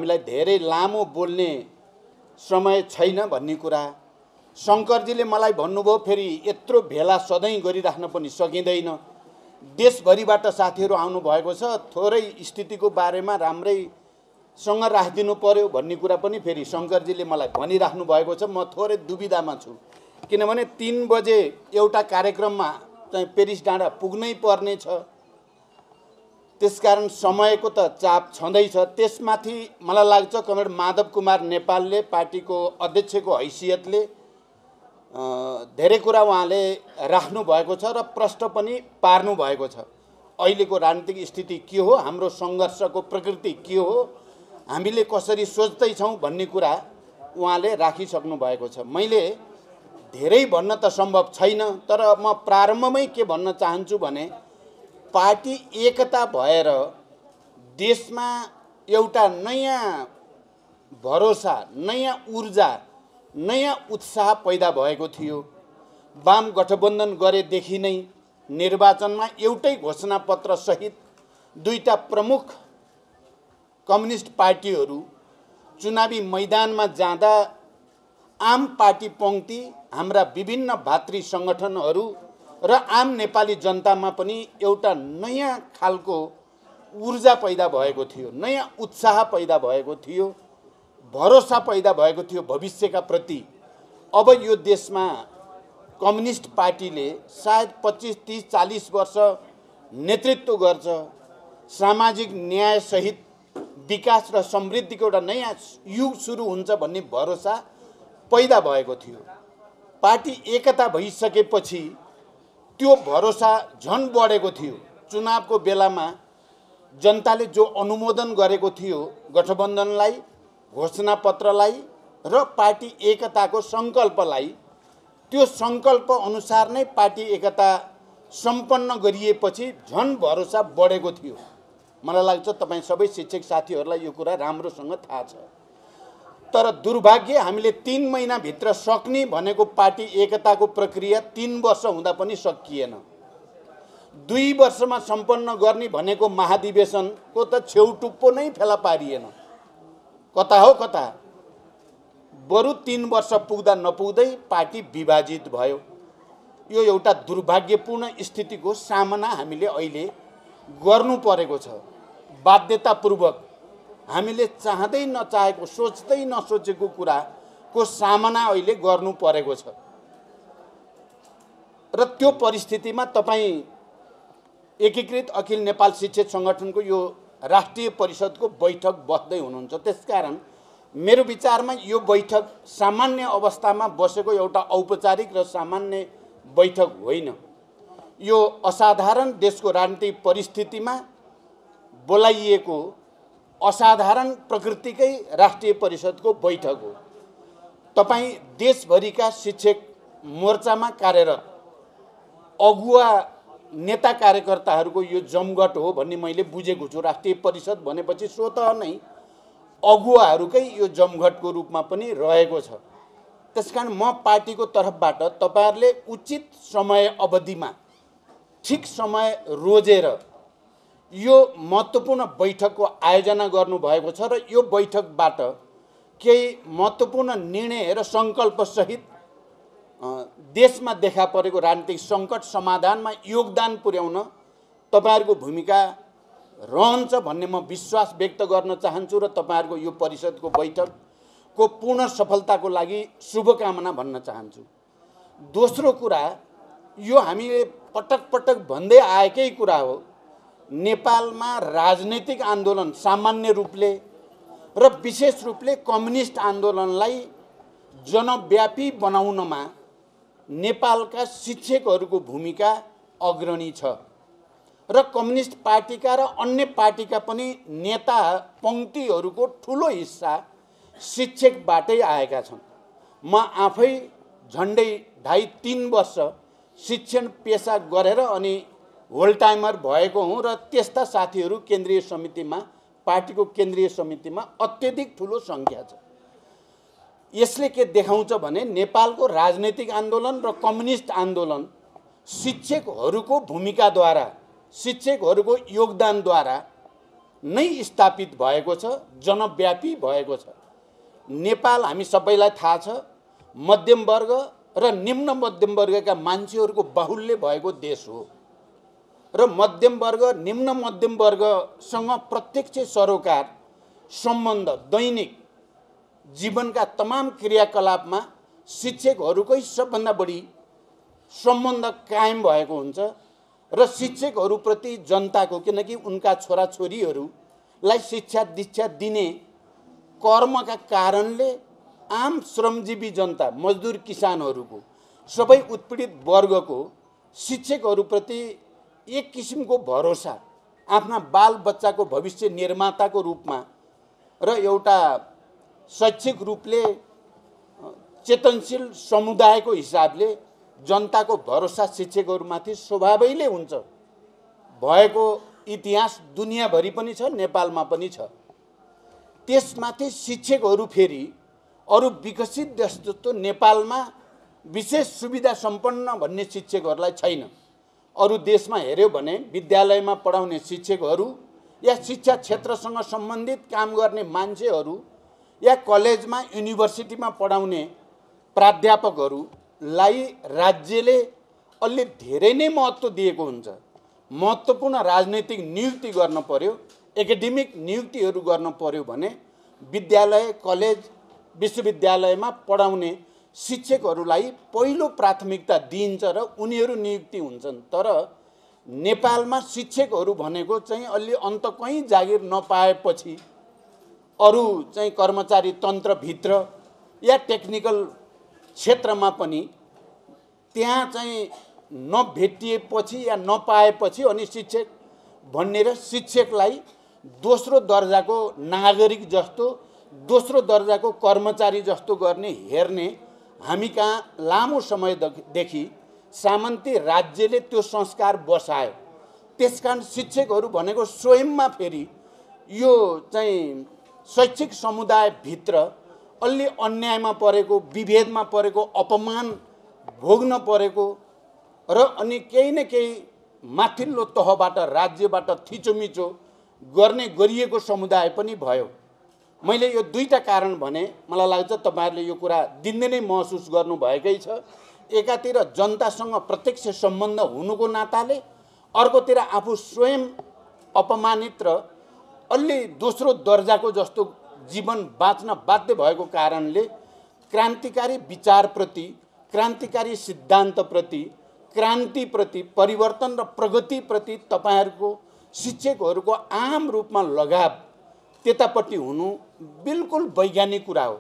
हामीलाई धेरै लामो बोल्ने समय छैन भन्ने कुरा शङ्करजीले मलाई भन्नुभयो। फेरि यत्रो भेला सधैँ गरिराख्न पनि सकिँदैन, देशभरिबाट साथीहरू आउनु भएको छ, थोरै स्थितिको बारेमा राम्रैसँग राखिदिनु पर्यो भन्ने कुरा पनि फेरि शङ्करजीले मलाई भनिराख्नु भएको छ। म थोरै दुविधामा छु, किनभने 3 बजे एउटा कार्यक्रममा चाहिँ पेरिस डाँडा पुग्नै पर्ने छ। त्यसकारण समयको त चाप छँदैछ। त्यसमाथि मलाई लाग्छ कमरेड माधव कुमार नेपालले पार्टीको अध्यक्षको हैसियतले धेरै कुरा उहाँले राख्नु भएको छ र प्रश्न पनि पार्नु भएको छ। अहिलेको राजनीतिक स्थिति के हो, हाम्रो सङ्घर्षको प्रकृति के हो, हामीले कसरी सोच्दैछौँ भन्ने कुरा उहाँले राखिसक्नु भएको छ। मैले धेरै भन्न त सम्भव छैन, तर म प्रारम्भमै के भन्न चाहन्छु भने पार्टी एकता भएर देशमा एउटा नयाँ भरोसा, नयाँ ऊर्जा, नयाँ उत्साह पैदा भएको थियो। वाम गठबन्धन गरेदेखि नै निर्वाचनमा एउटै घोषणापत्र सहित 2टा प्रमुख कम्युनिस्ट पार्टीहरू चुनावी मैदानमा जाँदा आम पार्टी पङ्क्ति, हाम्रा विभिन्न भातृ सङ्गठनहरू र आम नेपाली जनतामा पनि एउटा नयाँ खालको ऊर्जा पैदा भएको थियो, नयाँ उत्साह पैदा भएको थियो, भरोसा पैदा भएको थियो भविष्यका प्रति। अब यो देशमा कम्युनिस्ट पार्टीले सायद 25, 30, 40 वर्ष नेतृत्व गर्छ, सामाजिक न्यायसहित विकास र समृद्धिको एउटा नयाँ युग सुरु हुन्छ भन्ने भरोसा पैदा भएको थियो। पार्टी एकता भइसकेपछि त्यो भरोसा झन बढेको थियो। चुनावको बेलामा जनताले जो अनुमोदन गरेको थियो गठबन्धनलाई, घोषणापत्रलाई र पार्टी एकताको सङ्कल्पलाई, त्यो सङ्कल्प अनुसार नै पार्टी एकता सम्पन्न गरिएपछि झन भरोसा बढेको थियो। मलाई लाग्छ तपाईँ सबै शिक्षक साथीहरूलाई यो कुरा राम्रोसँग थाहा छ। तर दुर्भाग्य हामीले 3 महिनाभित्र सक्ने भनेको पार्टी एकताको प्रक्रिया 3 वर्ष हुँदा पनि सकिएन। 2 वर्षमा सम्पन्न गर्ने भनेको महाधिवेशनको त छेउटुप्पो नै फेला पारिएन। कता हो कता, बरु 3 वर्ष पुग्दा नपुग्दै पार्टी विभाजित भयो। यो एउटा दुर्भाग्यपूर्ण स्थितिको सामना हामीले अहिले गर्नु परेको छ। बाध्यतापूर्वक हामीले चाहँदै नचाहेको, सोच्दै नसोचेको कुराको सामना अहिले गर्नु परेको छ। र त्यो परिस्थितिमा तपाईँ एकीकृत अखिल नेपाल शिक्षक सङ्गठनको यो राष्ट्रिय परिषदको बैठक बस्दै हुनुहुन्छ। त्यसकारण मेरो विचारमा यो बैठक सामान्य अवस्थामा बसेको एउटा औपचारिक र सामान्य बैठक होइन। यो असाधारण देशको राजनीतिक परिस्थितिमा बोलाइएको असाधारण प्रकृतिकै राष्ट्रिय परिषदको बैठक हो। तपाईँ देशभरिका शिक्षक मोर्चामा कार्यरत अगुवा नेता कार्यकर्ताहरूको यो जमघट हो भन्ने मैले बुझेको छु। राष्ट्रिय परिषद भनेपछि स्वतः नै अगुवाहरूकै यो जमघटको रूपमा पनि रहेको छ। त्यसकारण म पार्टीको तर्फबाट तपाईहरुले उचित समय अवधिमा ठिक समय रोजेर यो महत्त्वपूर्ण बैठकको आयोजना गर्नुभएको छ र यो बैठकबाट केही महत्त्वपूर्ण निर्णय र सङ्कल्प सहित देशमा देखा परेको राजनीतिक सङ्कट समाधानमा योगदान पुर्याउन तपाईहरुको भूमिका रहन्छ भन्ने म विश्वास व्यक्त गर्न चाहन्छु र तपाईहरुको यो परिषदको बैठकको पूर्ण सफलताको लागि शुभकामना भन्न चाहन्छु। दोस्रो कुरा, यो हामीले पटक पटक भन्दै आएकै कुरा हो, नेपालमा राजनीतिक आन्दोलन सामान्य रूपले र विशेष रूपले कम्युनिस्ट आन्दोलनलाई जनव्यापी बनाउनमा नेपालका शिक्षकहरूको भूमिका अग्रणी छ र कम्युनिस्ट पार्टीका र अन्य पार्टीका पनि नेता पङ्क्तिहरूको ठुलो हिस्सा शिक्षकबाटै आएका छन्। म आफै झन्डै 2.5-3 वर्ष शिक्षण पेशा गरेर अनि होल टाइमर भएको हुँ र त्यस्ता साथीहरू केन्द्रीय समितिमा, पार्टीको केन्द्रीय समितिमा अत्यधिक ठुलो सङ्ख्या छ। यसले के देखाउँछ भने नेपालको राजनीतिक आन्दोलन र कम्युनिस्ट आन्दोलन शिक्षकहरूको भूमिकाद्वारा, शिक्षकहरूको योगदानद्वारा नै स्थापित भएको छ, जनव्यापी भएको छ। नेपाल हामी सबैलाई थाहा छ मध्यम वर्ग र निम्न मध्यम वर्गका मान्छेहरूको बाहुल्य भएको देश हो र मध्यम वर्ग निम्न मध्यम वर्गसँग प्रत्यक्ष सरोकार सम्बन्ध दैनिक जीवनका तमाम क्रियाकलापमा शिक्षकहरूकै सबभन्दा बढी सम्बन्ध कायम भएको हुन्छ र शिक्षकहरूप्रति जनताको, किनकि उनका छोराछोरीहरूलाई शिक्षा दीक्षा दिने कर्मका कारणले आम श्रमजीवी जनता, मजदुर किसानहरूको, सबै उत्पीडित वर्गको शिक्षकहरूप्रति एक किसिमको भरोसा, आफ्ना बालबच्चाको भविष्य निर्माताको रूपमा र एउटा शैक्षिक रूपले चेतनशील समुदायको हिसाबले जनताको भरोसा शिक्षकहरूमाथि स्वभावैले हुन्छ भएको इतिहास दुनियाँभरि पनि छ, नेपालमा पनि छ। त्यसमाथि शिक्षकहरू फेरि अरू विकसित देश जस्तो नेपालमा विशेष सुविधा सम्पन्न भन्ने शिक्षकहरूलाई छैन। अरू देशमा हेर्यो भने विद्यालयमा पढाउने शिक्षकहरू या शिक्षा क्षेत्रसँग सम्बन्धित काम गर्ने मान्छेहरू या कलेजमा युनिभर्सिटीमा पढाउने प्राध्यापकहरूलाई राज्यले अलि धेरै नै महत्त्व दिएको हुन्छ। महत्त्वपूर्ण राजनैतिक नियुक्ति गर्न पर्यो, एकाडेमिक नियुक्तिहरू गर्न पर्यो भने विद्यालय, कलेज, विश्वविद्यालयमा पढाउने शिक्षकहरूलाई पहिलो प्राथमिकता दिइन्छ र उनीहरू नियुक्ति हुन्छन्। तर नेपालमा शिक्षकहरू भनेको चाहिँ अलि अन्त कहीँ जागिर नपाएपछि अरू चाहिँ कर्मचारी तन्त्रभित्र या टेक्निकल क्षेत्रमा पनि त्यहाँ चाहिँ नभेटिएपछि या नपाएपछि अनि शिक्षक भनेर शिक्षकलाई दोस्रो दर्जाको नागरिक जस्तो, दोस्रो दर्जाको कर्मचारी जस्तो गर्ने हेर्ने हामी कहाँ लामो समयदेखि सामन्ती राज्यले त्यो संस्कार बसायो। त्यसकारण शिक्षकहरू भनेको स्वयंमा फेरि यो चाहिँ शैक्षिक समुदायभित्र अलि अन्यायमा परेको, विभेदमा परेको, अपमान भोग्न परेको र अनि केही न केही माथिल्लो तहबाट राज्यबाट थिचोमिचो गरिएको समुदाय पनि भयो। मैले यो दुईटा कारण भने, मलाई लाग्छ तपाईहरुले यो कुरा दिनदिनै महसुस गर्नुभएकै छ। एकातिर जनतासँग प्रत्यक्ष सम्बन्ध हुनुको नाताले, अर्कोतिर आफू स्वयं अपमानित र अलि दोस्रो दर्जाको जस्तो जीवन बाँच्न बाध्य भएको कारणले क्रान्तिकारी विचारप्रति, क्रान्तिकारी सिद्धान्तप्रति, क्रान्तिप्रति, परिवर्तन र प्रगतिप्रति तपाईहरुको शिक्षकहरूको आम रूपमा लगाव त्यतापट्टि हुनु बिल्कुल वैज्ञानिक कुरा हो।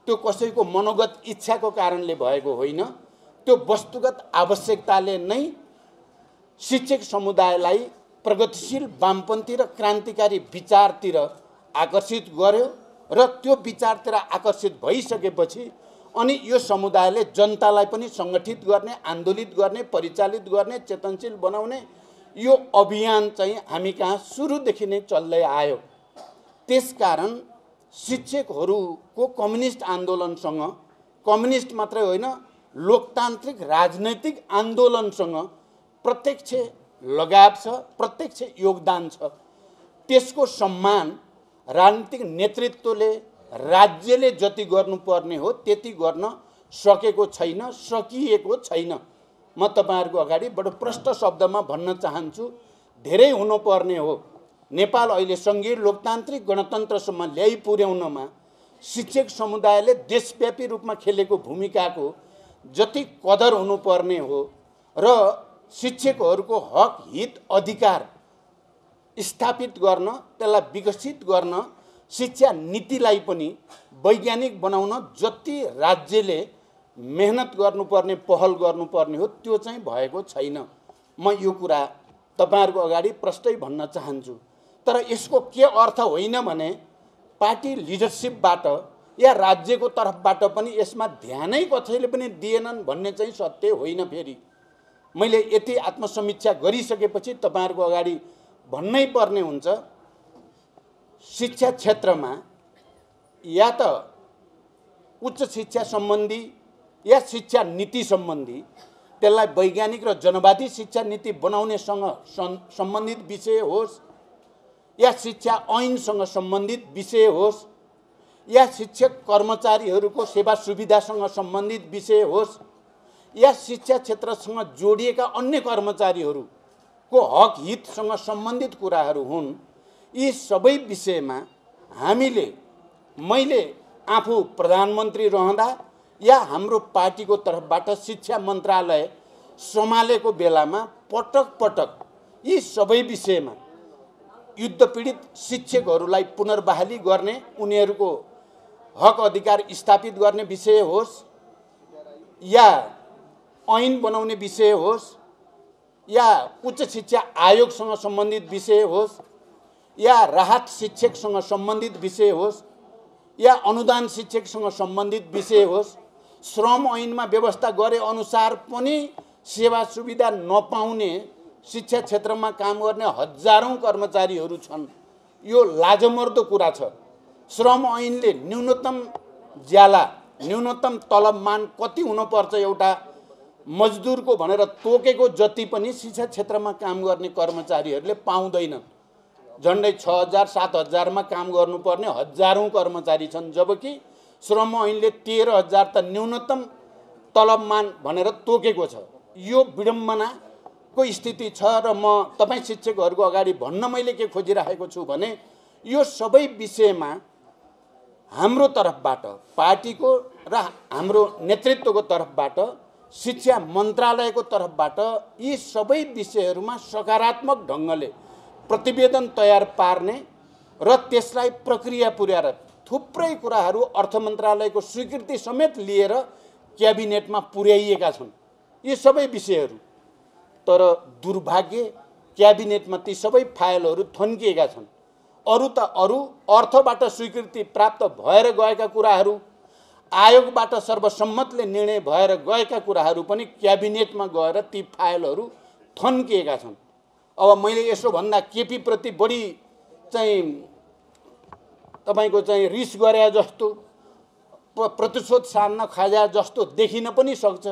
त्यो कसैको मनोगत इच्छाको कारणले भएको होइन। त्यो वस्तुगत आवश्यकताले नै शिक्षक समुदायलाई प्रगतिशील वामपन्थी र क्रान्तिकारी विचारतिर आकर्षित गर्यो र त्यो विचारतिर आकर्षित भइसकेपछि अनि यो समुदायले जनतालाई पनि सङ्गठित गर्ने, आन्दोलित गर्ने, परिचालित गर्ने, चेतनशील बनाउने यो अभियान चाहिँ हामी कहाँ सुरुदेखि नै चल्दै आयो। त्यसकारण शिक्षकहरूको कम्युनिस्ट आन्दोलनसँग, कम्युनिस्ट मात्रै होइन लोकतान्त्रिक राजनैतिक आन्दोलनसँग प्रत्यक्ष लगाव छ, प्रत्यक्ष योगदान छ। त्यसको सम्मान राजनीतिक नेतृत्वले, राज्यले जति गर्नुपर्ने हो त्यति गर्न सकेको छैन, सकिएको छैन। म तपाईहरुको अगाडि बडो प्रष्ट शब्दमा भन्न चाहन्छु, धेरै हुनुपर्ने हो। नेपाल अहिले संघीय लोकतान्त्रिक गणतन्त्रसम्म ल्याइ पुर्याउनमा शिक्षक समुदायले देशव्यापी रूपमा खेलेको भूमिकाको जति कदर हुनुपर्ने हो र शिक्षकहरूको हक, हित, अधिकार स्थापित गर्न, त्यसलाई विकसित गर्न, शिक्षा नीतिलाई पनि वैज्ञानिक बनाउन जति राज्यले मेहनत गर्नुपर्ने, पहल गर्नुपर्ने हो त्यो चाहिँ भएको छैन। म यो कुरा तपाईहरुको अगाडि प्रष्टै भन्न चाहन्छु। तर यसको के अर्थ होइन भने पार्टी लिडरशिपबाट या राज्यको तर्फबाट पनि यसमा ध्यानै कसैले पनि दिएनन् भन्ने चाहिँ सत्य होइन। फेरि मैले यति आत्मसमीक्षा गरिसकेपछि तपाईहरुको अगाडि भन्नै पर्ने हुन्छ, शिक्षा क्षेत्रमा या त उच्च शिक्षा सम्बन्धी या शिक्षा नीति सम्बन्धी त्यसलाई वैज्ञानिक र जनवादी शिक्षा नीति बनाउनेसँग सम्बन्धित विषय होस् या शिक्षा ऐनसँग सम्बन्धित विषय होस् या शिक्षक कर्मचारीहरूको सेवा सुविधासँग सम्बन्धित विषय होस् या शिक्षा क्षेत्रसँग जोडिएका अन्य कर्मचारीहरूको हक हितसँग सम्बन्धित कुराहरू हुन्, यी सबै विषयमा मैले आफू प्रधानमन्त्री रहँदा या हाम्रो पार्टीको तर्फबाट शिक्षा मन्त्रालय सम्हालेको बेलामा पटक पटक यी सबै विषयमा युद्धपीडित शिक्षकहरूलाई पुनर्बहाली गर्ने, उनीहरूको हक अधिकार स्थापित गर्ने विषय होस् या ऐन बनाउने विषय होस् या उच्च शिक्षा आयोगसँग सम्बन्धित विषय होस् या राहत शिक्षकसँग सम्बन्धित विषय होस् या अनुदान शिक्षकसँग सम्बन्धित विषय होस्, श्रम ऐनमा व्यवस्था गरे अनुसार पनि सेवा सुविधा नपाउने शिक्षा क्षेत्रमा काम गर्ने हजारौं कर्मचारीहरू छन्। यो लाजमर्दो कुरा छ। श्रम ऐनले न्यूनतम ज्याला, न्यूनतम तलबमान कति हुनुपर्छ एउटा मजदुरको भनेर तोकेको जति पनि शिक्षा क्षेत्रमा काम गर्ने कर्मचारीहरूले पाउँदैनन्। झन्डै 6000 7000 मा काम गर्नुपर्ने हजारौं कर्मचारी छन्, जबकि श्रम ऐनले 13000 त न्यूनतम तलबमान भनेर तोकेको छ। यो विडम्बनाको स्थिति छ र म तपाईं शिक्षकहरूको अगाडि भन्न मैले के खोजिरहेको छु भने यो सबै विषयमा हाम्रो तर्फबाट, पार्टीको र हाम्रो नेतृत्वको तर्फबाट, शिक्षा मन्त्रालयको तर्फबाट यी सबै विषयहरूमा सकारात्मक ढङ्गले प्रतिवेदन तयार पार्ने र त्यसलाई प्रक्रिया पुर्याएर थुप्रै कुराहरू अर्थ मन्त्रालयको स्वीकृति समेत लिएर क्याबिनेटमा पुर्याइएका छन् यी सबै विषयहरू। तर दुर्भाग्य क्याबिनेटमा ती सबै फाइलहरू थन्किएका छन्। अरू त अरू अर्थबाट स्वीकृति प्राप्त भएर गएका कुराहरू, आयोगबाट सर्वसम्मतले निर्णय भएर गएका कुराहरू पनि क्याबिनेटमा गएर ती फाइलहरू थन्किएका छन्। अब मैले यसो भन्दा केपी प्रति बढी चाहिँ तपाईको चाहिँ रिस गरे जस्तो, प्रतिशोध सान्न खाजा जस्तो देखिन पनि सक्छ।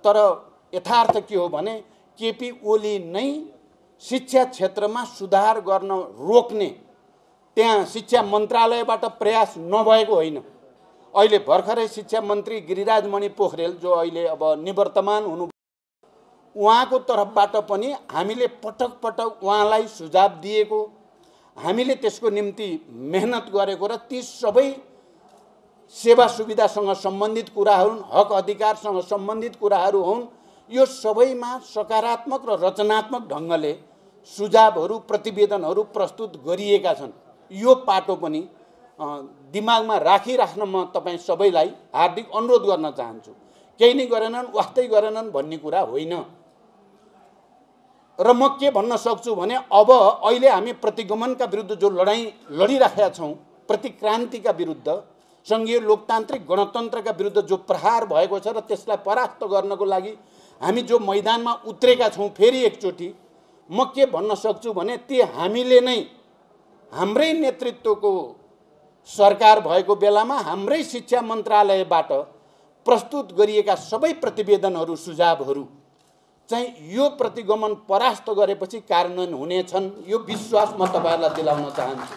तर यथार्थ के हो भने केपी ओली नै शिक्षा क्षेत्रमा सुधार गर्न रोक्ने त्यहाँ शिक्षा मन्त्रालयबाट प्रयास नभएको होइन। अहिले भर्खरै शिक्षा मन्त्री गिरिराज मणि पोखरेल जो अहिले अब निवर्तमान हुनु, उहाँको तर्फबाट पनि हामीले पटक पटक उहाँलाई सुझाव दिएको, हामीले त्यसको निम्ति मेहनत गरेको र ती सबै सेवा सुविधासँग सम्बन्धित कुराहरू, हक अधिकारसँग सम्बन्धित कुराहरू हुन्, यो सबैमा सकारात्मक र रचनात्मक ढङ्गले सुझावहरू, प्रतिवेदनहरू प्रस्तुत गरिएका छन्। यो पाटो पनि दिमागमा राखिराख्न म तपाईँ सबैलाई हार्दिक अनुरोध गर्न चाहन्छु। केही नै गरेनन्, वास्तै गरेनन् भन्ने कुरा होइन। र म के भन्न सक्छु भने अब अहिले हामी प्रतिगमनका विरुद्ध जो लडाईँ लडिराखेका छौँ, प्रतिक्रान्तिका विरुद्ध, सङ्घीय लोकतान्त्रिक गणतन्त्रका विरुद्ध जो प्रहार भएको छ र त्यसलाई परास्त गर्नको लागि हामी जो मैदानमा उत्रेका छौँ, फेरि एकचोटि म के भन्न सक्छु भने ती हामीले नै हाम्रै नेतृत्वको सरकार भएको बेलामा हाम्रै शिक्षा मन्त्रालयबाट प्रस्तुत गरिएका सबै प्रतिवेदनहरू, सुझावहरू चाहिँ यो प्रतिगमन परास्त गरेपछि कार्यान्वयन हुनेछन्, यो विश्वास म तपाईहरुलाई दिलाउन चाहन्छु।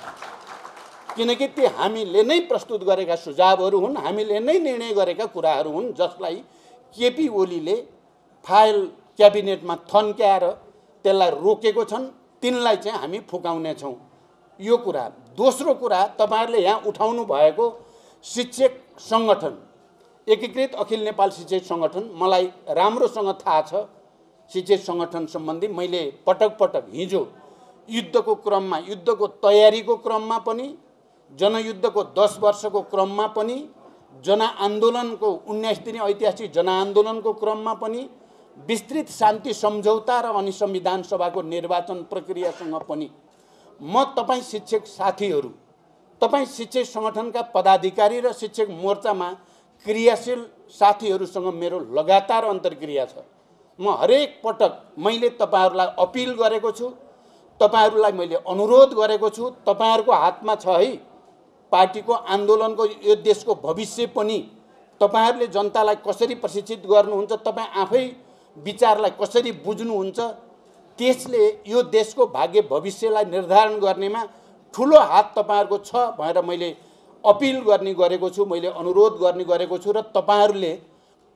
किनकि ती हामीले नै प्रस्तुत गरेका सुझावहरू हुन्, हामीले नै निर्णय गरेका कुराहरू हुन्, जसलाई केपी ओलीले फाइल क्याबिनेटमा थन्क्याएर त्यसलाई रोकेको छन्, तिनलाई चाहिँ हामी फुकाउने छौँ। यो कुरा। दोस्रो कुरा, तपाईहरुले यहाँ उठाउनु भएको शिक्षक संगठन, एकीकृत अखिल नेपाल शिक्षक संगठन, मलाई राम्रोसँग थाहा छ शिक्षक संगठन सम्बन्धी। मैले पटक पटक हिजो युद्धको क्रममा, युद्धको तयारीको क्रममा पनि, जनयुद्धको 10 वर्षको क्रममा पनि, जनआन्दोलनको 19 दिने ऐतिहासिक जनआन्दोलनको क्रममा पनि, विस्तृत शान्ति सम्झौता र अनि संविधान सभाको निर्वाचन प्रक्रियासँग पनि म तपाईँ शिक्षक साथीहरू, तपाईँ शिक्षक संगठनका पदाधिकारी र शिक्षक मोर्चामा क्रियाशील साथीहरूसँग मेरो लगातार अन्तर्क्रिया छ। म हरेक पटक मैले तपाईहरुलाई अपिल गरेको छु, तपाईहरुलाई मैले अनुरोध गरेको छु, तपाईहरुको हातमा छ है पार्टीको आन्दोलनको, यो देशको भविष्य पनि। तपाईहरुले जनतालाई कसरी प्रशिक्षित गर्नुहुन्छ, तपाई आफै विचारलाई कसरी बुझ्नुहुन्छ, त्यसले यो देशको भाग्य भविष्यलाई निर्धारण गर्नेमा ठुलो हात तपाईहरुको छ भनेर मैले अपिल गर्ने गरेको छु, मैले अनुरोध गर्ने गरेको छु र तपाईहरुले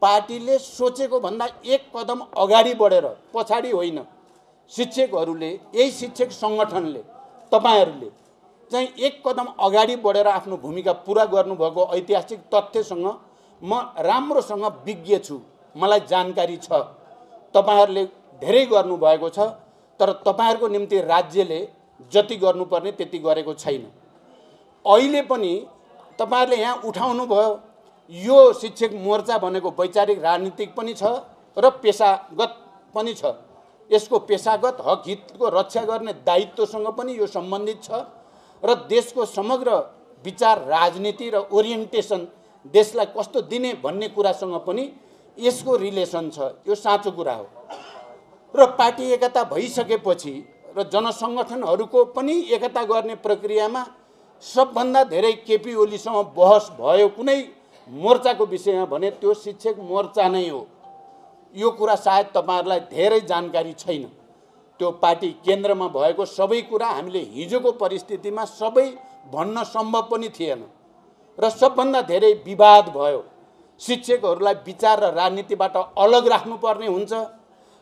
पार्टीले सोचेको भन्दा एक कदम अगाडि बढेर पछाडी होइन, शिक्षकहरूले यही शिक्षक संगठनले तपाईहरुले चाहिँ एक कदम अगाडि बढेर आफ्नो भूमिका पूरा गर्नुभएको ऐतिहासिक तथ्यसँग म राम्रोसँग विज्ञ छु, मलाई जानकारी छ। तपाईहरुले धेरै गर्नुभएको छ, तर तपाईहरुको निम्ति राज्यले जति गर्नुपर्ने त्यति गरेको छैन। अहिले पनि तपाईहरुले यहाँ उठाउनु भयो, यो शिक्षक मोर्चा भनेको वैचारिक राजनीतिक पनि छ र पेशागत पनि छ। यसको पेशागत हक हितको रक्षा गर्ने दायित्वसँग पनि यो सम्बन्धित छ र देशको समग्र विचार राजनीति र ओरिएन्टेसन देशलाई कस्तो दिने भन्ने कुरासँग पनि यसको रिलेसन छ। यो साँचो कुरा हो र पार्टी एकता भइसकेपछि र जनसंगठनहरूको पनि एकता गर्ने प्रक्रियामा सबभन्दा धेरै केपी ओलीसँग बहस भयो कुनै मोर्चाको विषयमा भने त्यो शिक्षक मोर्चा नै हो। यो कुरा सायद तपाईहरुलाई धेरै जानकारी छैन। त्यो पार्टी केन्द्रमा भएको सबै कुरा हामीले हिजोको परिस्थितिमा सबै भन्न सम्भव पनि थिएन र सबभन्दा धेरै विवाद भयो। शिक्षकहरूलाई विचार र राजनीतिबाट अलग राख्नुपर्ने हुन्छ,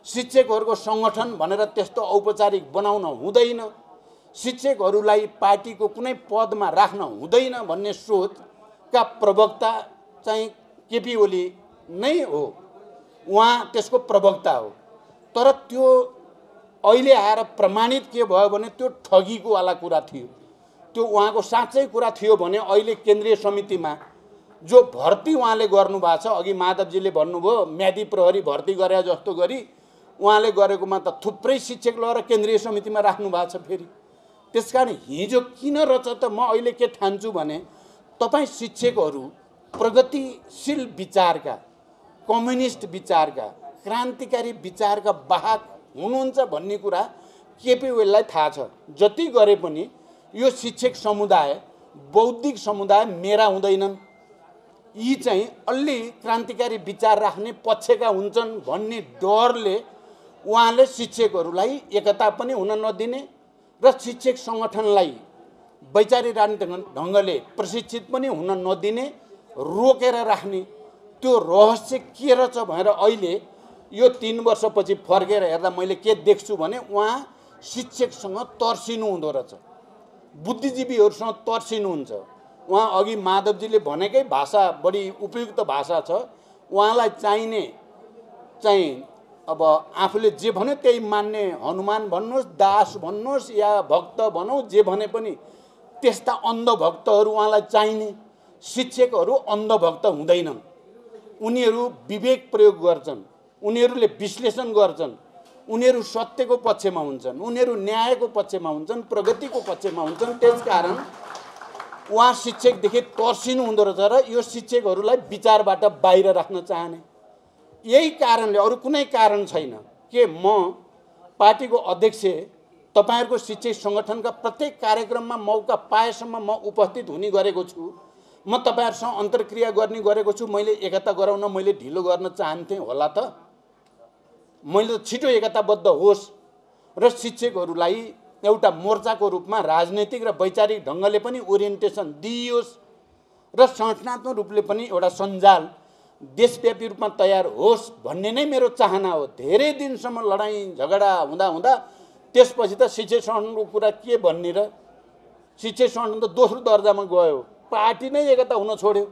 शिक्षकहरूको संगठन भनेर त्यस्तो औपचारिक बनाउन हुँदैन, शिक्षकहरूलाई पार्टीको कुनै पदमा राख्न हुँदैन भन्ने सोचका प्रवक्ता चाहिँ केपी ओली नै हो। उहाँ त्यसको प्रवक्ता हो। तर त्यो अहिले आएर प्रमाणित के भयो भने त्यो ठगीको वाला कुरा थियो। त्यो उहाँको साँच्चै कुरा थियो भने अहिले केन्द्रीय समितिमा जो भर्ती उहाँले गर्नुभएको छ, अघि माधवजीले भन्नुभयो म्यादी प्रहरी भर्ती गरे जस्तो गरी उहाँले गरेकोमा त थुप्रै शिक्षक लगेर केन्द्रीय समितिमा राख्नु भएको छ। फेरि त्यसकारण हिजो किन रहेछ त म अहिले के ठान्छु भने तपाईँ शिक्षकहरू प्रगतिशील विचारका, कम्युनिस्ट विचारका, क्रान्तिकारी विचारका वाहक हुनुहुन्छ भन्ने कुरा केपी ओलीलाई थाहा छ। जति गरे पनि यो शिक्षक समुदाय, बौद्धिक समुदाय मेरा हुँदैनन्, यी चाहिँ अलि क्रान्तिकारी विचार राख्ने पक्षका हुन्छन् भन्ने डरले उहाँले शिक्षकहरूलाई एकता पनि हुन नदिने र शिक्षक संगठनलाई वैचारिक राजनीतिक ढङ्गले प्रशिक्षित पनि हुन नदिने, रोकेर राख्ने त्यो रहस्य के रहेछ भनेर अहिले यो 3 वर्षपछि फर्केर हेर्दा मैले के देख्छु भने उहाँ शिक्षकसँग तर्सिनु हुँदो रहेछ, बुद्धिजीवीहरूसँग तर्सिनुहुन्छ। उहाँ अघि माधवजीले भनेकै भाषा बढी उपयुक्त भाषा छ। उहाँलाई चाहिने चाहिँ अब आफूले जे भन्यो त्यही मान्ने हनुमान भन्नुहोस्, दास भन्नुहोस् या भक्त भनौँ, जे भने पनि त्यस्ता अन्धभक्तहरू उहाँलाई चाहिने। शिक्षकहरू अन्धभक्त हुँदैनन्, उनीहरू विवेक प्रयोग गर्छन्, उनीहरूले विश्लेषण गर्छन्, उनीहरू सत्यको पक्षमा हुन्छन्, उनीहरू न्यायको पक्षमा हुन्छन्, प्रगतिको पक्षमा हुन्छन्। त्यसकारण उहाँ शिक्षकदेखि तर्सिनु हुँदो रहेछ र यो शिक्षकहरूलाई विचारबाट बाहिर राख्न चाहने। यही कारणले, अरू कुनै कारण छैन के म पार्टीको अध्यक्ष तपाईहरुको शिक्षक संगठनका प्रत्येक कार्यक्रममा मौका पाएसम्म म उपस्थित हुने गरेको छु। म तपाईहरुसँग अन्तर्क्रिया गर्ने गरेको छु। मैले एकता गराउन मैले ढिलो गर्न चाहन्थे होला त, मैले छिटो एकताबद्ध होस् र शिक्षकहरूलाई एउटा मोर्चाको रूपमा राजनैतिक र वैचारिक ढङ्गले पनि ओरिएन्टेसन दिइयोस् र संगठनात्मक रूपले पनि एउटा सञ्जाल देशव्यापी रूपमा तयार होस् भन्ने नै मेरो चाहना हो। धेरै दिनसम्म लडाईँ झगडा हुँदा हुँदा त्यसपछि त शिक्षक संगठनको कुरा के भन्ने र शिक्षक संगठन त दोस्रो दर्जामा गयो, पार्टी नै एकता हुन छोड्यो,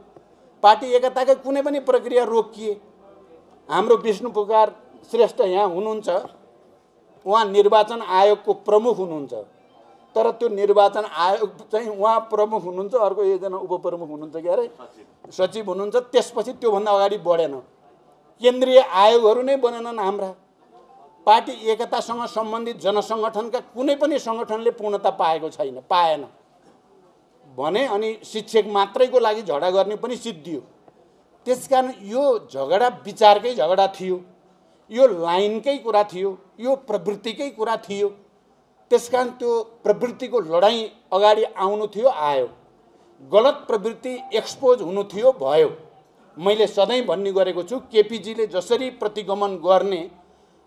पार्टी एकताकै कुनै पनि प्रक्रिया रोकिए। हाम्रो विष्णु पुकार श्रेष्ठ यहाँ हुनुहुन्छ, उहाँ निर्वाचन आयोगको प्रमुख हुनुहुन्छ, तर त्यो निर्वाचन आयोग चाहिँ उहाँ प्रमुख हुनुहुन्छ, अर्को एकजना उपप्रमुख हुनुहुन्छ, के अरे सचिव हुनुहुन्छ। त्यसपछि त्योभन्दा अगाडि बढेन, केन्द्रीय आयोगहरू नै बनेनन्। हाम्रा पार्टी एकतासँग सम्बन्धित जनसङ्गठनका कुनै पनि सङ्गठनले पूर्णता पाएको छैन, पाएन भने अनि शिक्षक मात्रैको लागि झगडा गर्ने पनि सिद्धियो। त्यसकारण यो झगडा विचारकै झगडा थियो, यो लाइनकै कुरा थियो, यो प्रवृत्तिकै कुरा थियो। त्यसकारण त्यो प्रवृत्तिको लडाईँ अगाडि आउनु थियो, आयो। गलत प्रवृत्ति एक्सपोज हुनु थियो, भयो। मैले सधैँ भन्ने गरेको छु, केपीजीले जसरी प्रतिगमन गर्ने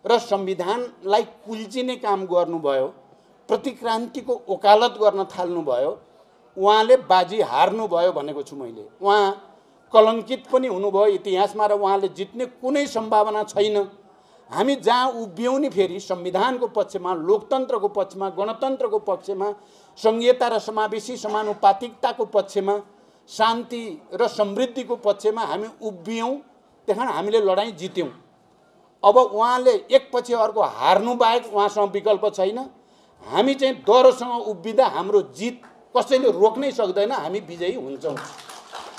र संविधानलाई कुल्चिने काम गर्नुभयो, प्रतिक्रान्तिको वकालत गर्न थाल्नुभयो, उहाँले बाजी हार्नुभयो भनेको छु मैले। उहाँ कलङ्कित पनि हुनुभयो इतिहासमा र उहाँले जित्ने कुनै सम्भावना छैन। हामी जहाँ उभियौँ नि फेरि संविधानको पक्षमा, लोकतन्त्रको पक्षमा, गणतन्त्रको पक्षमा, संघीयता र समावेशी समानुपातिकताको पक्षमा, शान्ति र समृद्धिको पक्षमा हामी उभियौँ, त्यहाँ हामीले लडाईँ जित्यौँ। अब उहाँले एकपछि अर्को हार्नु बाहेक उहाँसँग विकल्प छैन। हामी चाहिँ डह्रोसँग उभिँदा हाम्रो जित कसैले रोक्नै सक्दैन, हामी विजयी हुन्छौँ।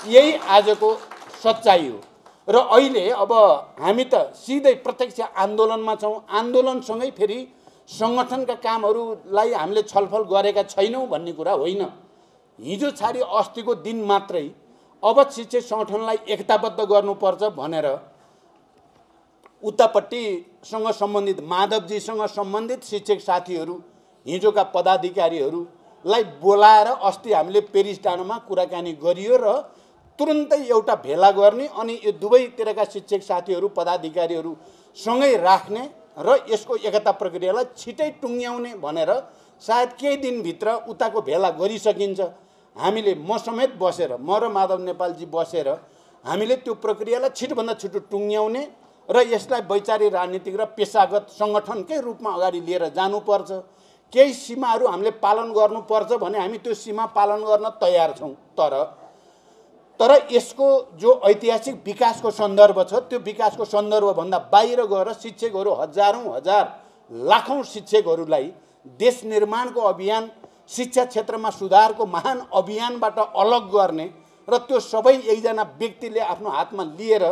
यही आजको सच्चाइ हो। र अहिले अब हामी त सिधै प्रत्यक्ष आन्दोलनमा छौँ। आन्दोलनसँगै फेरि सङ्गठनका कामहरूलाई हामीले छलफल गरेका छैनौँ भन्ने कुरा होइन। हिजो छाडी अस्तिको दिन मात्रै अब शिक्षक सङ्गठनलाई एकताबद्ध गर्नुपर्छ भनेर उतापट्टिसँग सम्बन्धित माधवजीसँग सम्बन्धित शिक्षक साथीहरू, हिजोका पदाधिकारीहरूलाई बोलाएर अस्ति हामीले पेरिस डाँडामा कुराकानी गरियो र तुरुन्तै एउटा भेला गर्ने अनि यो दुवैतिरका शिक्षक साथीहरू, पदाधिकारीहरू सँगै राख्ने र यसको एकता प्रक्रियालाई छिटै टुङ्ग्याउने भनेर सायद केही दिनभित्र उताको भेला गरिसकिन्छ। हामीले म समेत बसेर, म र माधव नेपालजी बसेर हामीले त्यो प्रक्रियालाई छिटोभन्दा छिटो टुङ्ग्याउने र यसलाई वैचारिक राजनीतिक र पेसागत सङ्गठनकै रूपमा अगाडि लिएर जानुपर्छ। केही सीमाहरू हामीले पालन गर्नुपर्छ भने हामी त्यो सीमा पालन गर्न तयार छौँ। तर यसको जो ऐतिहासिक विकासको सन्दर्भ छ, त्यो विकासको सन्दर्भभन्दा बाहिर गएर शिक्षकहरू हजारौँ हजार लाखौँ शिक्षकहरूलाई देश निर्माणको अभियान, शिक्षा क्षेत्रमा सुधारको महान अभियानबाट अलग गर्ने र त्यो सबै एकजना व्यक्तिले आफ्नो हातमा लिएर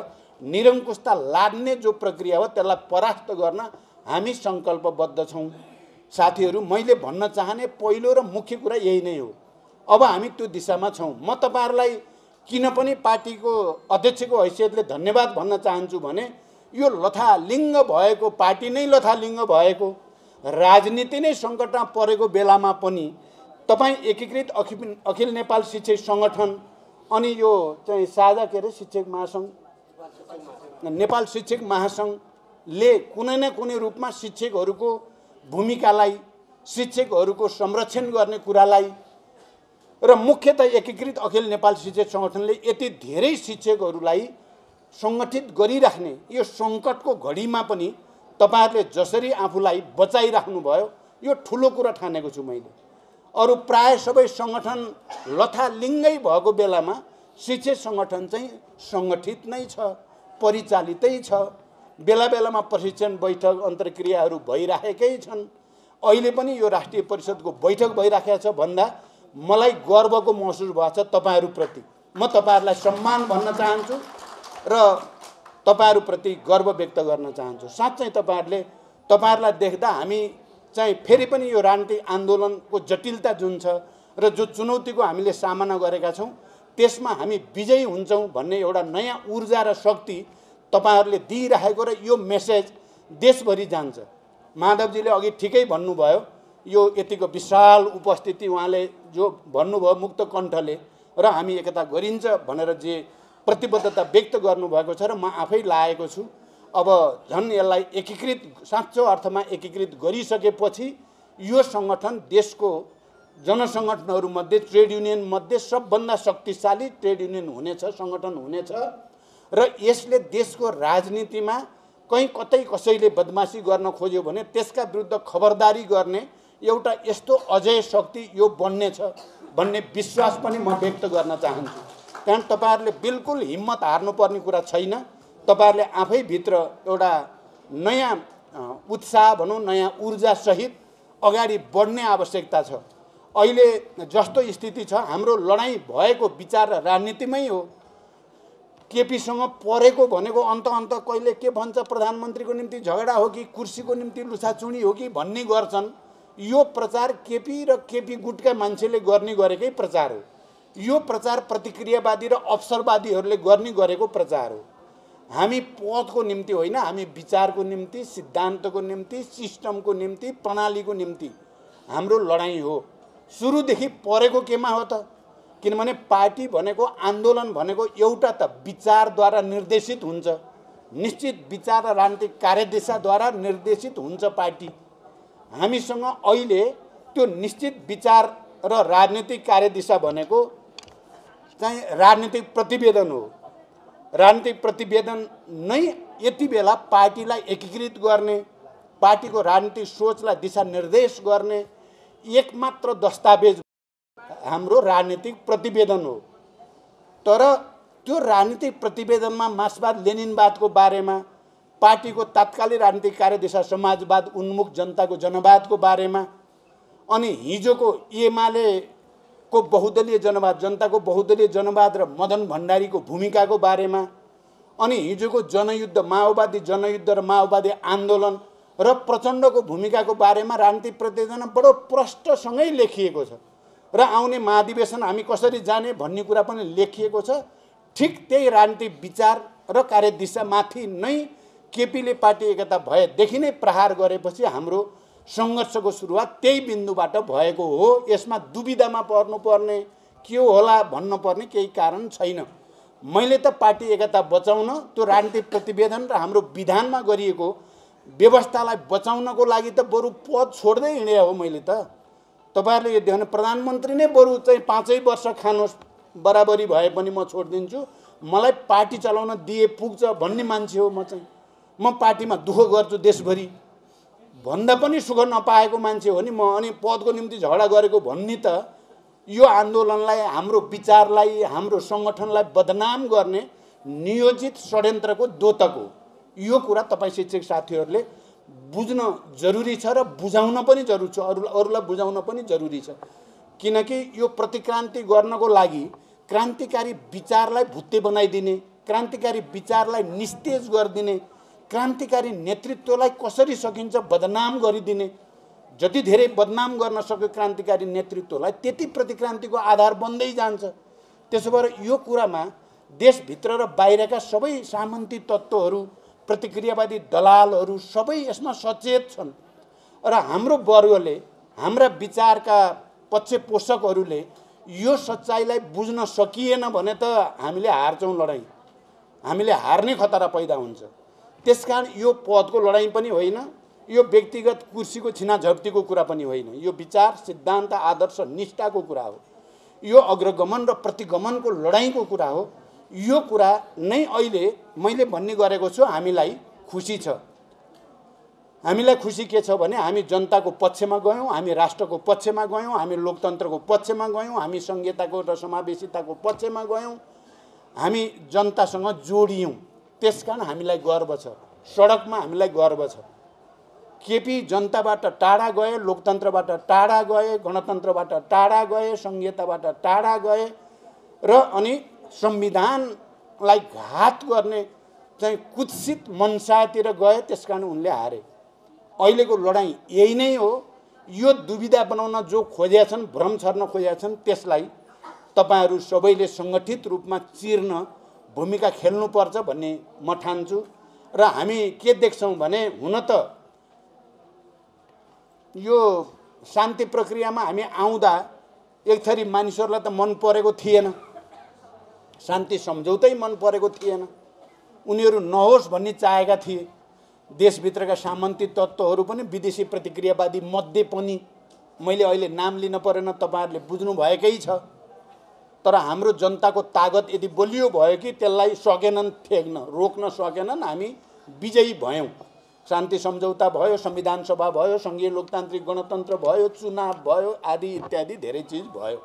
निरङ्कुशता लाद्ने जो प्रक्रिया हो त्यसलाई परास्त गर्न हामी सङ्कल्पबद्ध छौँ। साथीहरू, मैले भन्न चाहने पहिलो र मुख्य कुरा यही नै हो। अब हामी त्यो दिशामा छौँ। म तपाईँहरूलाई किन पनि पार्टीको अध्यक्षको हैसियतले धन्यवाद भन्न चाहन्छु भने यो लथालिङ्ग भएको पार्टी नै लथालिङ्ग भएको, राजनीति नै सङ्कटमा परेको बेलामा पनि तपाईँ एकीकृत अखिल नेपाल शिक्षक सङ्गठन अनि यो चाहिँ साझा के अरे शिक्षक महासङ्घ, नेपाल शिक्षक महासङ्घले कुनै न कुनै रूपमा शिक्षकहरूको भूमिकालाई, शिक्षकहरूको संरक्षण गर्ने कुरालाई र मुख्यतः एकीकृत अखिल नेपाल शिक्षक सङ्गठनले यति धेरै शिक्षकहरूलाई सङ्गठित गरिराख्ने यो सङ्कटको घडीमा पनि तपाईँहरूले जसरी आफूलाई बचाइराख्नुभयो यो ठुलो कुरा ठानेको छु मैले। अरू प्राय सबै सङ्गठन लथालिङ्गै भएको बेलामा शिक्षक सङ्गठन चाहिँ सङ्गठित नै छ, परिचालितै छ। बेला बेलामा प्रशिक्षण बैठक अन्तर्क्रियाहरू भइराखेकै छन्। अहिले पनि यो राष्ट्रिय परिषदको बैठक भइराखेको छ भन्दा मलाई गर्वको महसुस भएको छ तपाईँहरूप्रति। म तपाईँहरूलाई सम्मान भन्न चाहन्छु र तपाईँहरूप्रति गर्व व्यक्त गर्न चाहन्छु। साँच्चै तपाईँहरूलाई देख्दा हामी चाहिँ फेरि पनि यो राजनीतिक आन्दोलनको जटिलता जुन छ र जो चुनौतीको हामीले सामना गरेका छौँ त्यसमा हामी विजयी हुन्छौँ भन्ने एउटा नयाँ ऊर्जा र शक्ति तपाईँहरूले दिइराखेको र यो मेसेज देशभरि जान्छ। माधवजीले अघि ठिकै भन्नुभयो, यो यतिको विशाल उपस्थिति उहाँले जो भन्नुभयो मुक्त कण्ठले र हामी एकता गरिन्छ भनेर जे प्रतिबद्धता व्यक्त गर्नुभएको छ र म आफै लागेको छु। अब झन् यसलाई एकीकृत, साँचो अर्थमा एकीकृत गरिसकेपछि यो सङ्गठन देशको जनसङ्गठनहरूमध्ये, ट्रेड युनियनमध्ये सबभन्दा शक्तिशाली ट्रेड युनियन हुनेछ, सङ्गठन हुनेछ र यसले देशको राजनीतिमा कहीँ कतै कसैले बदमासी गर्न खोज्यो भने त्यसका विरुद्ध खबरदारी गर्ने एउटा यस्तो अजय शक्ति यो बन्नेछ भन्ने विश्वास पनि म व्यक्त गर्न चाहन्छु। कारण तपाईँहरूले बिल्कुल हिम्मत हार्नुपर्ने कुरा छैन। तपाईँहरूले आफैभित्र एउटा नयाँ उत्साह भनौँ, नयाँ ऊर्जासहित अगाडि बढ्ने आवश्यकता छ। अहिले जस्तो स्थिति छ हाम्रो लडाईँ भएको विचार र राजनीतिमै हो। केपीसँग परेको भनेको अन्त कहिले के भन्छ प्रधानमन्त्रीको निम्ति झगडा हो कि कुर्सीको निम्ति लुछाचुडी हो कि भन्ने गर्छन्। यो प्रचार केपी र केपी गुटका मान्छेले गर्ने गरेकै प्रचार हो। यो प्रचार प्रतिक्रियावादी र अवसरवादीहरूले गर्ने गरेको प्रचार हो। हामी पदको निम्ति होइन, हामी विचारको निम्ति, सिद्धान्तको निम्ति, सिस्टमको निम्ति, प्रणालीको निम्ति हाम्रो लडाईँ हो। सुरुदेखि परेको केमा हो त? किनभने पार्टी भनेको, आन्दोलन भनेको एउटा त विचारद्वारा निर्देशित हुन्छ, निश्चित विचार र राजनीतिक कार्यदिशाद्वारा निर्देशित हुन्छ पार्टी। हामीसँग अहिले त्यो निश्चित विचार र राजनीतिक कार्यदिशा भनेको चाहिँ राजनीतिक प्रतिवेदन हो। राजनीतिक प्रतिवेदन नै यति बेला पार्टीलाई एकीकृत गर्ने, पार्टीको राजनीतिक सोचलाई दिशानिर्देश गर्ने एकमात्र दस्तावेज हाम्रो राजनीतिक प्रतिवेदन हो। तर त्यो राजनीतिक प्रतिवेदनमा मार्क्सवाद लेनिनवादको बारेमा, पार्टीको तात्कालिक राजनीतिक कार्यदिशा समाजवाद उन्मुख जनताको जनवादको बारेमा, अनि हिजोको एमालेको बहुदलीय जनवाद, जनताको बहुदलीय जनवाद र मदन भण्डारीको भूमिकाको बारेमा, अनि हिजोको जनयुद्ध, माओवादी जनयुद्ध र माओवादी आन्दोलन र प्रचण्डको भूमिकाको बारेमा राजनीतिक प्रतिवेदनमा बडो प्रष्टसँगै लेखिएको छ र आउने महाधिवेशन हामी कसरी जाने भन्ने कुरा पनि लेखिएको छ। ठिक त्यही राजनीतिक विचार र कार्यदिशामाथि नै केपीले पार्टी एकता भएदेखि नै प्रहार गरेपछि हाम्रो सङ्घर्षको सुरुवात त्यही बिन्दुबाट भएको हो। यसमा दुविधामा पर्नुपर्ने, के होला भन्नुपर्ने केही कारण छैन। मैले त पार्टी एकता बचाउन, त्यो राजनीतिक प्रतिवेदन र हाम्रो विधानमा गरिएको व्यवस्थालाई बचाउनको लागि त बरु पद छोड्दै हिँडे हो मैले त। तपाईहरुले यो देख्नु, प्रधानमन्त्री नै बरु चाहिँ 5 वर्ष खानुहोस् बराबरी भए पनि म छोडिदिन्छु, मलाई पार्टी चलाउन दिए पुग्छ भन्ने मान्छे हो म चाहिँ। म पार्टीमा दुःख गर्छु देशभरि भन्दा पनि सुख नपाएको मान्छे हो नि म। अनि पदको निम्ति झगडा गरेको भन्ने त यो आन्दोलनलाई, हाम्रो विचारलाई, हाम्रो सङ्गठनलाई बदनाम गर्ने नियोजित षड्यन्त्रको द्योतक हो। यो कुरा तपाईँ शिक्षक साथीहरूले बुझ्न जरुरी छ र बुझाउन पनि जरुरी छ, अरूलाई बुझाउन पनि जरुरी छ। किनकि यो प्रतिक्रान्ति गर्नको लागि क्रान्तिकारी विचारलाई भुत्ते बनाइदिने, क्रान्तिकारी विचारलाई निस्तेज गरिदिने, क्रान्तिकारी नेतृत्वलाई कसरी सकिन्छ बदनाम गरिदिने, जति धेरै बदनाम गर्न सक्यो क्रान्तिकारी नेतृत्वलाई त्यति प्रतिक्रान्तिको आधार बन्दै जान्छ। त्यसो भएर यो कुरामा देशभित्र र बाहिरका सबै सामन्ती तत्त्वहरू, प्रतिक्रियावादी दलालहरू सबै यसमा सचेत छन् र हाम्रो वर्गले, हाम्रा विचारका पक्षपोषकहरूले यो सच्चाइलाई बुझ्न सकिएन भने त हामीले हार्छौँ लडाईँ, हामीले हार्ने खतरा पैदा हुन्छ। त्यसकारण यो पदको लडाईँ पनि होइन, यो व्यक्तिगत कुर्सीको छिनाझप्तीको कुरा पनि होइन, यो विचार सिद्धान्त आदर्श निष्ठाको कुरा हो, यो अग्रगमन र प्रतिगमनको लडाईँको कुरा हो। यो कुरा नै अहिले मैले भन्ने गरेको छु। हामीलाई खुसी छ। हामीलाई खुसी के छ भने हामी जनताको पक्षमा गयौँ, हामी राष्ट्रको पक्षमा गयौँ, हामी लोकतन्त्रको पक्षमा गयौँ, हामी संहिताको र समावेशिताको पक्षमा गयौँ, हामी जनतासँग जोडियौँ। त्यसकारण हामीलाई गर्व छ, सडकमा हामीलाई गर्व छ। केपी जनताबाट टाढा गए, लोकतन्त्रबाट टाढा गए, गणतन्त्रबाट टाढा गए, संहिताबाट टाढा गए र अनि संविधानलाई घात गर्ने चाहिँ कुत्सित मनसातिर गए। त्यसकारण उनले हारे। अहिलेको लडाईँ यही नै हो। यो दुविधा बनाउन जो खोजेका छन्, भ्रम छर्न खोजेका छन्, त्यसलाई तपाईहरू सबैले सङ्गठित रूपमा चिर्न भूमिका खेल्नुपर्छ भन्ने म ठान्छु। र हामी के देख्छौँ भने, हुन त यो शान्ति प्रक्रियामा हामी आउँदा एक थरी मानिसहरूलाई त मन परेको थिएन, शान्ति सम्झौतै मन परेको थिएन, उनीहरू नहोस् भन्ने चाहेका थिए। देशभित्रका सामन्ती तत्त्वहरू पनि, विदेशी प्रतिक्रियावादी मध्ये पनि, मैले अहिले नाम लिन परेन, तपाईहरूले बुझ्नुभएकै छ। तर हाम्रो जनताको तागत यदि बलियो भयो कि त्यसलाई सकेनन् ठेक्न, रोक्न सकेनन्। हामी विजयी भयौँ। शान्ति सम्झौता भयो, संविधान सभा भयो, सङ्घीय लोकतान्त्रिक गणतन्त्र भयो, चुनाव भयो, आदि इत्यादि धेरै चिज भयो।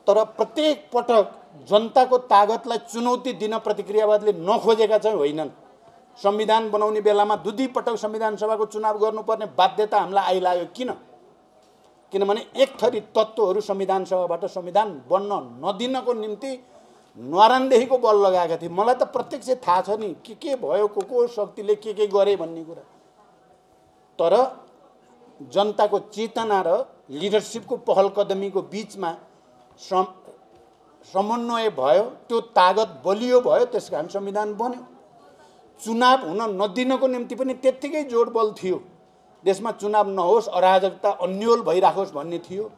तर प्रत्येक पटक जनताको तागतलाई चुनौती दिन प्रतिक्रियावादले नखोजेका चाहिँ होइनन्। संविधान बनाउने बेलामा दुई पटक संविधान सभाको चुनाव गर्नुपर्ने बाध्यता हामीलाई आइलाग्यो। किनभने एक थरी तत्त्वहरू संविधान सभाबाट संविधान बन्न नदिनको निम्ति न्वारानदेखिको बल लगाएका थिए। मलाई त प्रत्यक्ष थाहा छ नि के भयो, को शक्तिले के गरे भन्ने कुरा। तर जनताको चेतना र लिडरसिपको पहल कदमीको बिचमा समन्वय भयो, त्यो तागत बलियो भयो, त्यसकारण संविधान बन्यो। चुनाव हुन नदिनको निम्ति पनि त्यत्तिकै जोड बल थियो। देशमा चुनाव नहोस्, अराजकता अन्यल भइराखोस् भन्ने थियो।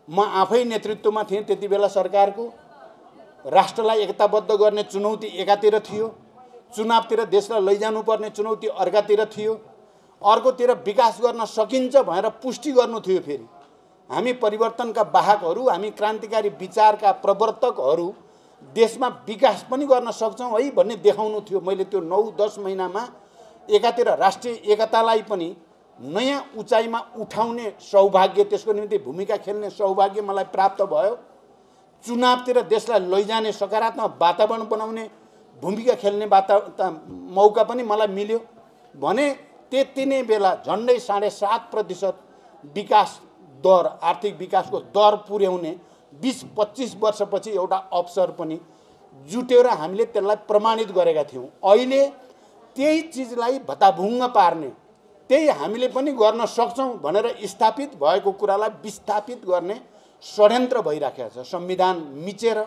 म आफै नेतृत्वमा थिएँ त्यति बेला सरकारको। राष्ट्रलाई एकताबद्ध गर्ने चुनौती एकातिर थियो, चुनावतिर देशलाई लैजानुपर्ने चुनौती अर्कातिर थियो, अर्कोतिर विकास गर्न सकिन्छ भनेर पुष्टि गर्नु थियो। फेरि हामी परिवर्तनका वाहकहरू, हामी क्रान्तिकारी विचारका प्रवर्तकहरू देशमा विकास पनि गर्न सक्छौँ है भन्ने देखाउनु थियो। मैले त्यो 9-10 महिनामा एकातिर राष्ट्रिय एकतालाई पनि नयाँ उचाइमा उठाउने सौभाग्य, त्यसको निम्ति भूमिका खेल्ने सौभाग्य मलाई प्राप्त भयो। चुनावतिर देशलाई लैजाने सकारात्मक वातावरण बनाउने भूमिका खेल्ने मौका पनि मलाई मिल्यो भने त्यति नै बेला झन्डै 7.5% विकास दर, आर्थिक विकासको दर पुर्याउने 20-25 वर्षपछि एउटा अवसर पनि जुट्यो र हामीले त्यसलाई प्रमाणित गरेका थियौँ। अहिले त्यही चिजलाई भताभुङ्ग पार्ने, त्यही हामीले पनि गर्न सक्छौँ भनेर स्थापित भएको कुरालाई विस्थापित गर्ने षड्यन्त्र भइराखेको छ। संविधान मिचेर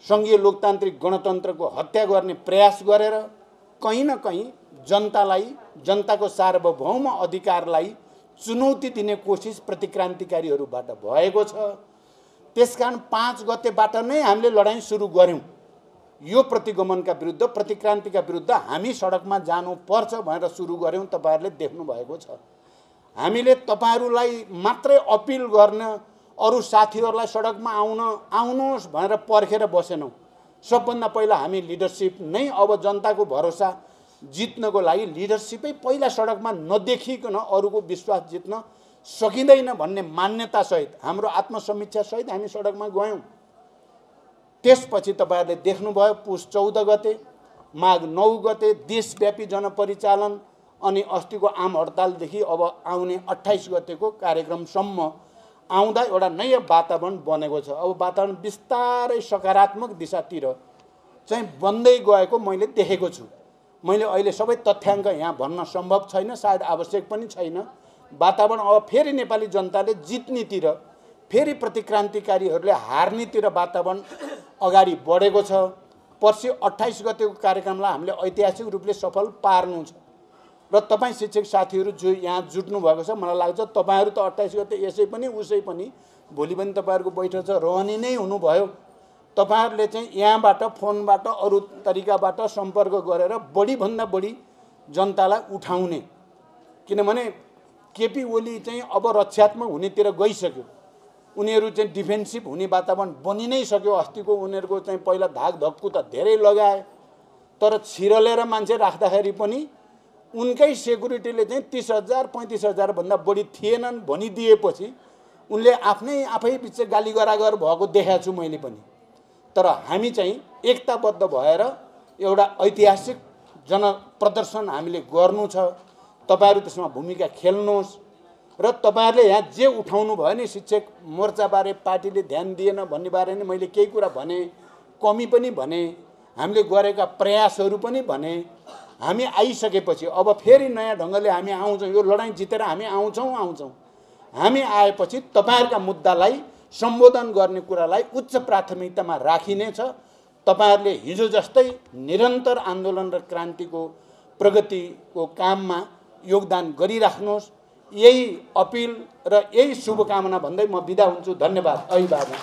सङ्घीय लोकतान्त्रिक गणतन्त्रको हत्या गर्ने प्रयास गरेर कहीँ न कहीँ जनतालाई, जनताको सार्वभौम अधिकारलाई चुनौती दिने कोसिस प्रतिक्रान्तिकारीहरूबाट भएको छ। त्यसकारण 5 गतेबाट नै हामीले लडाईँ सुरु गर्यौँ। यो प्रतिगमनका विरुद्ध, प्रतिक्रान्तिका विरुद्ध हामी सडकमा जानुपर्छ भनेर सुरु गर्यौँ। तपाईहरूले देख्नु भएको छ। हामीले तपाईहरूलाई मात्रै अपिल गर्न, अरू साथीहरूलाई सडकमा आउनुहोस् भनेर पर्खेर बसेनौँ। सबभन्दा पहिला हामी लिडरसिप नै अब जनताको भरोसा जित्नको लागि लिडरसिपै पहिला सडकमा नदेखिकन अरूको विश्वास जित्न सकिँदैन भन्ने मान्यतासहित, हाम्रो आत्मसमीक्षासहित हामी सडकमा गयौँ। त्यसपछि तपाईहरूले देख्नुभयो पुस 14 गते, माघ 9 गते देशव्यापी जनपरिचालन अनि अस्तिको आम हडतालदेखि अब आउने 28 गतेको कार्यक्रमसम्म आउँदा एउटा नयाँ वातावरण बनेको छ। अब वातावरण बिस्तारै सकारात्मक दिशातिर चाहिँ बन्दै गएको मैले देखेको छु। मैले अहिले सबै तथ्याङ्क यहाँ भन्न सम्भव छैन, सायद आवश्यक पनि छैन। वातावरण अब फेरि नेपाली जनताले जित्नेतिर, फेरि प्रतिक्रान्तिकारीहरूले हार्नेतिर वातावरण अगाडि बढेको छ। पर्सि 28 गतेको कार्यक्रमलाई हामीले ऐतिहासिक रूपले सफल पार्नु छ र तपाईँ शिक्षक साथीहरू जो यहाँ जुट्नु भएको छ, मलाई लाग्छ तपाईँहरू त 28 गते यसै पनि उसै पनि भोलि पनि तपाईँहरूको बैठक छ, रहने नै हुनुभयो। तपाईहरूले चाहिँ यहाँबाट, फोनबाट, अरू तरिकाबाट सम्पर्क गरेर बढीभन्दा बढी जनतालाई उठाउने, किनभने केपी ओली चाहिँ अब रक्षात्मक हुनेतिर गइसक्यो। उनीहरू चाहिँ डिफेन्सिभ हुने वातावरण बनि नै सक्यो। अस्तिको उनीहरूको चाहिँ पहिला धाक धक्कु त धेरै लगाए, तर छिरलेर मान्छे राख्दाखेरि पनि उनकै सेक्युरिटीले चाहिँ 30,000-35,000 भन्दा बढी थिएनन् भनिदिएपछि उनले आफै बिच गाली गरागर भएको देखाएको छु मैले पनि। तर हामी चाहिँ एकताबद्ध भएर एउटा ऐतिहासिक जनप्रदर्शन हामीले गर्नु छ। तपाईहरू त्यसमा भूमिका खेल्नुहोस् र तपाईहरूले यहाँ जे उठाउनु भयो नि, शिक्षक मोर्चाबारे पार्टीले ध्यान दिएन भन्ने बारे नै मैले केही कुरा भने, कमी पनि भने, हामीले गरेका प्रयासहरू पनि भने। हामी आइसकेपछि अब फेरि नयाँ ढङ्गले हामी आउँछौँ। यो लडाईँ जितेर हामी आउँछौँ। हामी आएपछि तपाईहरुका मुद्दालाई सम्बोधन गर्ने कुरालाई उच्च प्राथमिकतामा राखिनेछ। तपाईहरुले हिजो जस्तै निरन्तर आन्दोलन र क्रान्तिको प्रगतिको काममा योगदान गरिराख्नुहोस्। यही अपिल र यही शुभकामना भन्दै म बिदा हुन्छु। धन्यवाद। अभिवादन।